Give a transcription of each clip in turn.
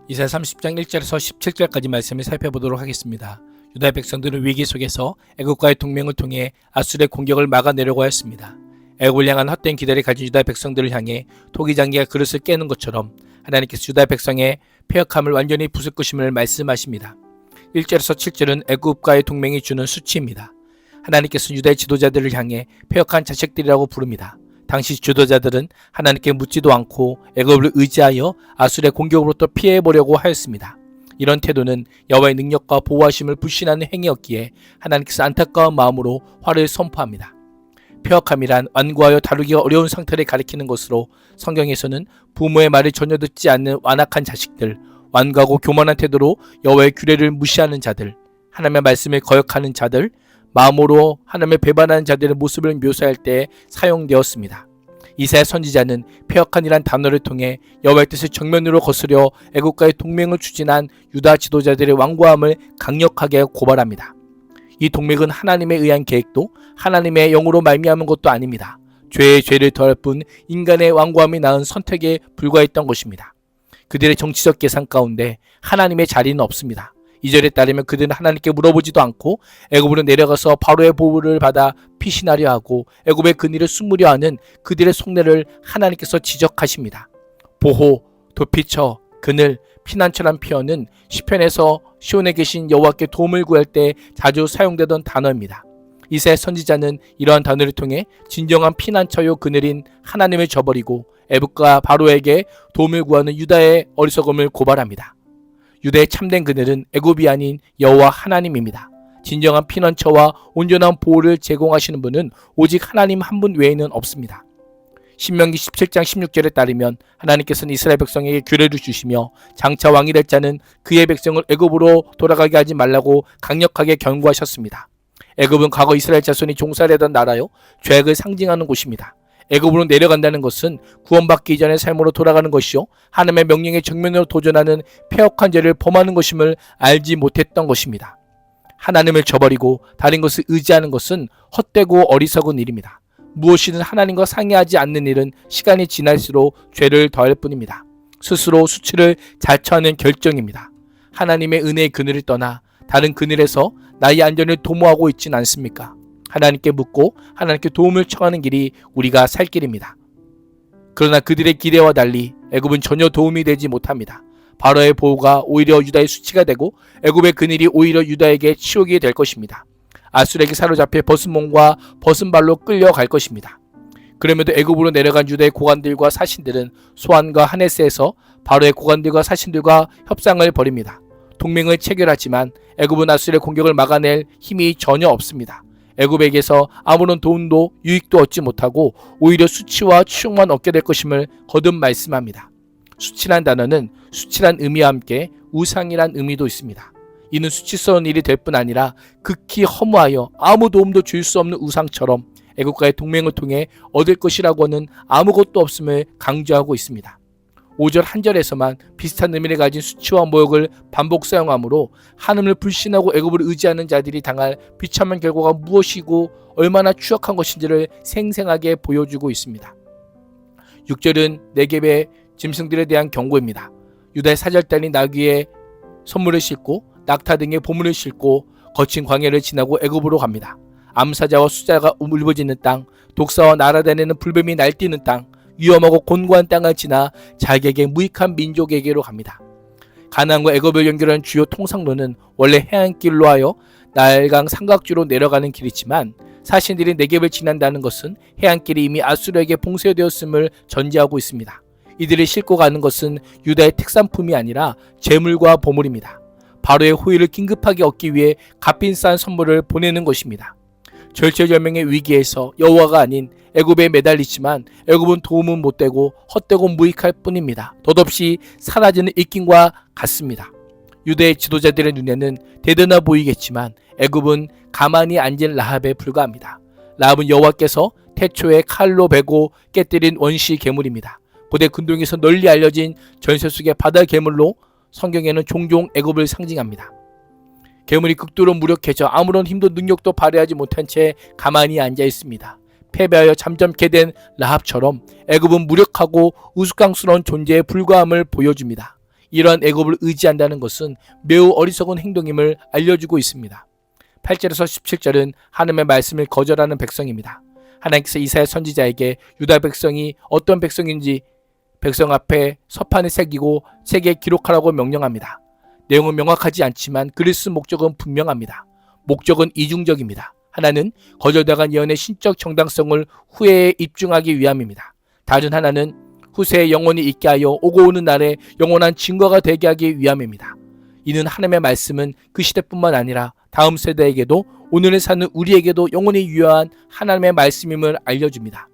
이사야 30장 1절에서 17절까지 말씀을 살펴보도록 하겠습니다. 유다 백성들은 위기 속에서 애굽과의 동맹을 통해 아수르의 공격을 막아내려고 하였습니다. 애굽을 향한 헛된 기대를 가진 유다 백성들을 향해 토기장기가 그릇을 깨는 것처럼 하나님께서 유다 백성의 패역함을 완전히 부술 것임을 말씀하십니다. 1절에서 7절은 애굽과의 동맹이 주는 수치입니다. 하나님께서 유다의 지도자들을 향해 패역한 자식들이라고 부릅니다. 당시 지도자들은 하나님께 묻지도 않고 애굽을 의지하여 아수르의 공격으로부터 피해보려고 하였습니다. 이런 태도는 여호와의 능력과 보호하심을 불신하는 행위였기에 하나님께서 안타까운 마음으로 화를 선포합니다. 패역함이란 완고하여 다루기가 어려운 상태를 가리키는 것으로 성경에서는 부모의 말을 전혀 듣지 않는 완악한 자식들, 완고하고 교만한 태도로 여호와의 규례를 무시하는 자들, 하나님의 말씀을 거역하는 자들, 마음으로 하나님을 배반하는 자들의 모습을 묘사할 때 사용되었습니다. 이사야 선지자는 패역한이란 단어를 통해 여호와의 뜻을 정면으로 거스려 애국과의 동맹을 추진한 유다 지도자들의 완고함을 강력하게 고발합니다. 이 동맹은 하나님에 의한 계획도 하나님의 영으로 말미암은 것도 아닙니다. 죄의 죄를 더할 뿐 인간의 완고함이 낳은 선택에 불과했던 것입니다. 그들의 정치적 계산 가운데 하나님의 자리는 없습니다. 2절에 따르면 그들은 하나님께 물어보지도 않고 애굽으로 내려가서 바로의 보호를 받아 피신하려 하고 애굽의 근위를 숨으려 하는 그들의 속내를 하나님께서 지적하십니다. 보호, 도피처, 그늘, 피난처란 표현은 시편에서 시온에 계신 여호와께 도움을 구할 때 자주 사용되던 단어입니다. 이사야 선지자는 이러한 단어를 통해 진정한 피난처요 그늘인 하나님을 저버리고 애굽과 바로에게 도움을 구하는 유다의 어리석음을 고발합니다. 유다의 참된 그늘은 애굽이 아닌 여호와 하나님입니다. 진정한 피난처와 온전한 보호를 제공하시는 분은 오직 하나님 한 분 외에는 없습니다. 신명기 17장 16절에 따르면 하나님께서는 이스라엘 백성에게 규례를 주시며 장차 왕이 될 자는 그의 백성을 애굽으로 돌아가게 하지 말라고 강력하게 경고하셨습니다. 애굽은 과거 이스라엘 자손이 종살이하던 나라요, 죄악을 상징하는 곳입니다. 애굽으로 내려간다는 것은 구원받기 이전의 삶으로 돌아가는 것이요 하나님의 명령에 정면으로 도전하는 패역한 죄를 범하는 것임을 알지 못했던 것입니다. 하나님을 저버리고 다른 것을 의지하는 것은 헛되고 어리석은 일입니다. 무엇이든 하나님과 상의하지 않는 일은 시간이 지날수록 죄를 더할 뿐입니다. 스스로 수치를 자처하는 결정입니다. 하나님의 은혜의 그늘을 떠나 다른 그늘에서 나의 안전을 도모하고 있진 않습니까? 하나님께 묻고 하나님께 도움을 청하는 길이 우리가 살 길입니다. 그러나 그들의 기대와 달리 애굽은 전혀 도움이 되지 못합니다. 바로의 보호가 오히려 유다의 수치가 되고 애굽의 그늘이 오히려 유다에게 치욕이 될 것입니다. 아수르에게 사로잡혀 벗은 몸과 벗은 발로 끌려갈 것입니다. 그럼에도 애굽으로 내려간 유다의 고관들과 사신들은 소안과 하네스에서 바로의 고관들과 사신들과 협상을 벌입니다. 동맹을 체결하지만 애굽은 아수르의 공격을 막아낼 힘이 전혀 없습니다. 애굽에게서 아무런 도움도 유익도 얻지 못하고 오히려 수치와 치욕만 얻게 될 것임을 거듭 말씀합니다. 수치란 단어는 수치란 의미와 함께 우상이란 의미도 있습니다. 이는 수치스러운 일이 될 뿐 아니라 극히 허무하여 아무 도움도 줄 수 없는 우상처럼 애굽과의 동맹을 통해 얻을 것이라고는 아무것도 없음을 강조하고 있습니다. 5절 한 절에서만 비슷한 의미를 가진 수치와 모욕을 반복 사용하므로 하나님을 불신하고 애굽을 의지하는 자들이 당할 비참한 결과가 무엇이고 얼마나 추악한 것인지를 생생하게 보여주고 있습니다. 6절은 네겝의 짐승들에 대한 경고입니다. 유다의 사절단이 나귀에 선물을 싣고 낙타 등의 보물을 싣고 거친 광야를 지나고 애굽으로 갑니다. 암사자와 수자가 울부짖는 땅, 독사와 날아다니는 불뱀이 날뛰는 땅, 위험하고 곤고한 땅을 지나 자기에게 무익한 민족에게로 갑니다. 가나안과 애굽을 연결하는 주요 통상로는 원래 해안길로 하여 날강 삼각주로 내려가는 길이지만 사신들이 네겝을 지난다는 것은 해안길이 이미 아수르에게 봉쇄되었음을 전제하고 있습니다. 이들이 싣고 가는 것은 유다의 특산품이 아니라 재물과 보물입니다. 바로의 호의를 긴급하게 얻기 위해 값비싼 선물을 보내는 것입니다. 절체절명의 위기에서 여호와가 아닌 애굽에 매달리지만 애굽은 도움은 못되고 헛되고 무익할 뿐입니다. 덧없이 사라지는 입김과 같습니다. 유대의 지도자들의 눈에는 대단해 보이겠지만 애굽은 가만히 앉은 라합에 불과합니다. 라합은 여호와께서 태초에 칼로 베고 깨뜨린 원시 괴물입니다. 고대 근동에서 널리 알려진 전설 속의 바다 괴물로 성경에는 종종 애굽을 상징합니다. 괴물이 극도로 무력해져 아무런 힘도 능력도 발휘하지 못한 채 가만히 앉아 있습니다. 패배하여 잠잠케 된 라합처럼 애굽은 무력하고 우스꽝스러운 존재에 불과함을 보여줍니다. 이러한 애굽을 의지한다는 것은 매우 어리석은 행동임을 알려주고 있습니다. 8절에서 17절은 하나님의 말씀을 거절하는 백성입니다. 하나님께서 이사야 선지자에게 유다 백성이 어떤 백성인지 백성 앞에 서판에 새기고 책에 기록하라고 명령합니다. 내용은 명확하지 않지만 글을 쓴 목적은 분명합니다. 목적은 이중적입니다. 하나는 거절당한 예언의 신적 정당성을 후회에 입증하기 위함입니다. 다른 하나는 후세에 영원히 있게 하여 오고 오는 날에 영원한 증거가 되게 하기 위함입니다. 이는 하나님의 말씀은 그 시대뿐만 아니라 다음 세대에게도 오늘에 사는 우리에게도 영원히 유효한 하나님의 말씀임을 알려줍니다.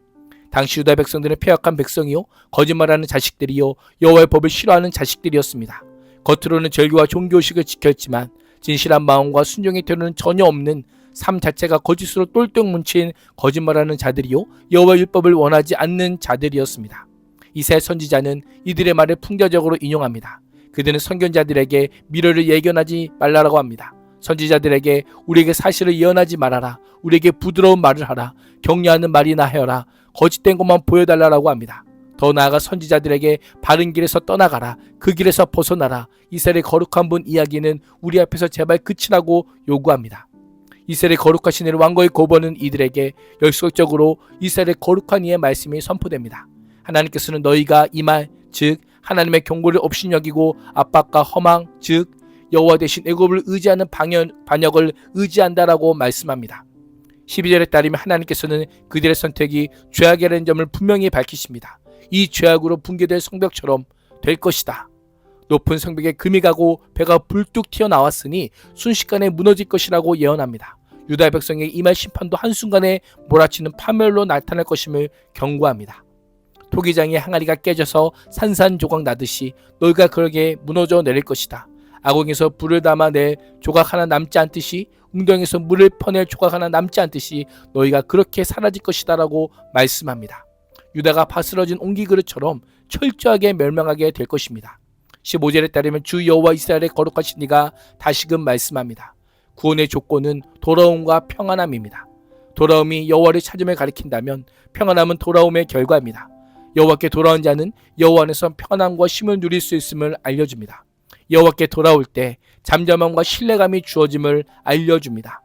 당시 유다 백성들은 폐역한 백성이요 거짓말하는 자식들이요 여호와의 법을 싫어하는 자식들이었습니다. 겉으로는 절기와 종교의식을 지켰지만 진실한 마음과 순종의 태도는 전혀 없는 삶 자체가 거짓으로 똘똘 뭉친 거짓말하는 자들이요 여호와의 율법을 원하지 않는 자들이었습니다. 이사야 선지자는 이들의 말을 풍자적으로 인용합니다. 그들은 선견자들에게 미래를 예견하지 말라라고 합니다. 선지자들에게 우리에게 사실을 예언하지 말아라. 우리에게 부드러운 말을 하라. 격려하는 말이나 하여라. 거짓된 것만 보여달라고 합니다. 더 나아가 선지자들에게 바른 길에서 떠나가라. 그 길에서 벗어나라. 이스라엘의 거룩한 분 이야기는 우리 앞에서 제발 그치라고 요구합니다. 이스라엘의 거룩하신 이를 완고히 거부하는 이들에게 열속적으로 이스라엘의 거룩한 이의 말씀이 선포됩니다. 하나님께서는 너희가 이 말 즉 하나님의 경고를 없이 여기고 압박과 허망 즉 여호와 대신 애굽을 의지하는 반역을 의지한다라고 말씀합니다. 12절에 따르면 하나님께서는 그들의 선택이 죄악이라는 점을 분명히 밝히십니다. 이 죄악으로 붕괴될 성벽처럼 될 것이다. 높은 성벽에 금이 가고 배가 불뚝 튀어나왔으니 순식간에 무너질 것이라고 예언합니다. 유다 백성의 임할 심판도 한순간에 몰아치는 파멸로 나타날 것임을 경고합니다. 토기장의 항아리가 깨져서 산산조각 나듯이 너희가 그러게 무너져 내릴 것이다. 아궁에서 불을 담아낼 조각 하나 남지 않듯이 웅덩이에서 물을 퍼낼 조각 하나 남지 않듯이 너희가 그렇게 사라질 것이다 라고 말씀합니다. 유다가 파스러진 옹기그릇처럼 철저하게 멸망하게 될 것입니다. 15절에 따르면 주 여호와 이스라엘의 거룩하신 이가 다시금 말씀합니다. 구원의 조건은 돌아옴과 평안함입니다. 돌아옴이 여호와를 찾음을 가리킨다면 평안함은 돌아옴의 결과입니다. 여호와께 돌아온 자는 여호와 안에서 평안함과 쉼을 누릴 수 있음을 알려줍니다. 여호와께 돌아올 때 잠잠함과 신뢰감이 주어짐을 알려줍니다.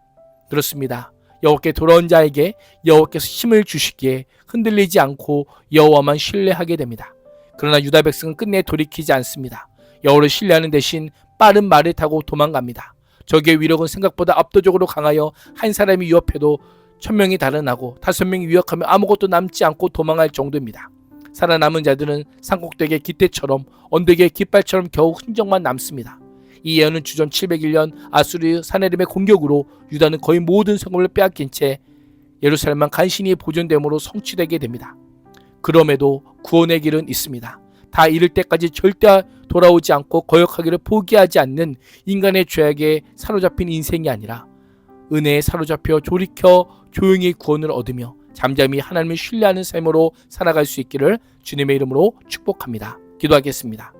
그렇습니다. 여호와께 돌아온 자에게 여호와께서 힘을 주시기에 흔들리지 않고 여호와만 신뢰하게 됩니다. 그러나 유다 백성은 끝내 돌이키지 않습니다. 여호와를 신뢰하는 대신 빠른 말을 타고 도망갑니다. 적의 위력은 생각보다 압도적으로 강하여 한 사람이 위협해도 1000명이 달아나고 5명이 위협하면 아무것도 남지 않고 도망할 정도입니다. 살아남은 자들은 산꼭대기의 깃대처럼 언덕의 깃발처럼 겨우 흔적만 남습니다. 이 예언은 주전 701년 아수르 사네립의 공격으로 유다는 거의 모든 성읍을 빼앗긴 채 예루살렘만 간신히 보존됨으로 성취되게 됩니다. 그럼에도 구원의 길은 있습니다. 다 이를 때까지 절대 돌아오지 않고 거역하기를 포기하지 않는 인간의 죄악에 사로잡힌 인생이 아니라 은혜에 사로잡혀 돌이켜 조용히 구원을 얻으며 잠잠히 하나님을 신뢰하는 삶으로 살아갈 수 있기를 주님의 이름으로 축복합니다. 기도하겠습니다.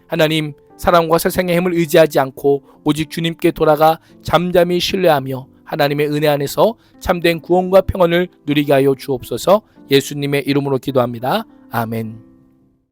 하나님, 사람과 세상의 힘을 의지하지 않고 오직 주님께 돌아가 잠잠히 신뢰하며 하나님의 은혜 안에서 참된 구원과 평안을 누리게 하여 주옵소서. 예수님의 이름으로 기도합니다. 아멘.